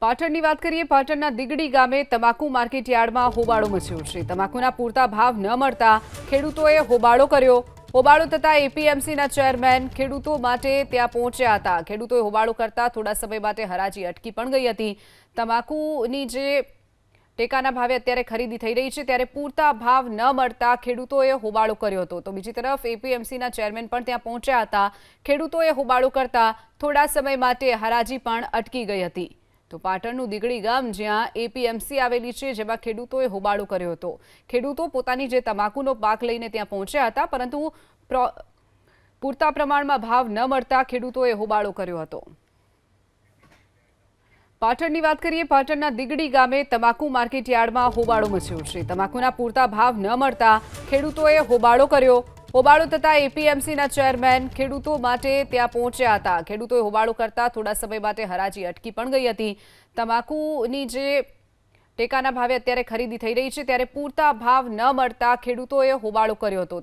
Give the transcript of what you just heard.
પાટણની વાત કરીએ પાટણના દીગડી ગામે તમાકુ માર્કેટ યાર્ડમાં હોબાળો મચ્યો છે। તમાકુના પૂરતા ભાવ ન મળતા ખેડૂતોએ હોબાળો કર્યો। હોબાળો થતા એપીએમસીના ચેરમેન ખેડૂતો માટે ત્યાં પહોંચ્યા હતા। ખેડૂતોએ હોબાળો કરતા થોડા સમય માટે હરાજી અટકી પણ ગઈ હતી। તમાકુની જે ટેકાના ભાવે અત્યારે ખરીદી થઈ રહી છે ત્યારે પૂરતા ભાવ ન મળતા ખેડૂતોએ હોબાળો કર્યો હતો। તો બીજી તરફ એપીએમસીના ચેરમેન પણ ત્યાં પહોંચ્યા હતા। ખેડૂતોએ હોબાળો કરતા થોડા સમય માટે હરાજી પણ અટકી ગઈ હતી। તો પાટણનું દીગડી ગામ જ્યાં એપીએમસી આવેલી છે જેમાં ખેડૂતોએ હોબાળો કર્યો હતો। ખેડૂતો પોતાની જે તમાકુનો પાક લઈને ત્યાં પહોંચ્યા હતા પરંતુ પૂરતા પ્રમાણમાં ભાવ ન મળતા ખેડૂતોએ હોબાળો કર્યો હતો। પાટણની વાત કરીએ પાટણના દીગડી ગામે તમાકુ માર્કેટ યાર્ડમાં હોબાળો મચ્યો છે। તમાકુના પૂરતા ભાવ ન મળતા ખેડૂતોએ હોબાળો કર્યો। હોબાળો થતા એપીએમસીના ચેરમેન ખેડૂતો માટે ત્યાં પહોંચ્યા હતા। ખેડૂતોએ હોબાળો કરતા થોડા સમય માટે હરાજી અટકી પણ ગઈ હતી। તમાકુની જે ટેકાના ભાવે અત્યારે ખરીદી થઈ રહી છે ત્યારે પૂરતા ભાવ ન મળતા ખેડૂતોએ હોબાળો કર્યો હતો।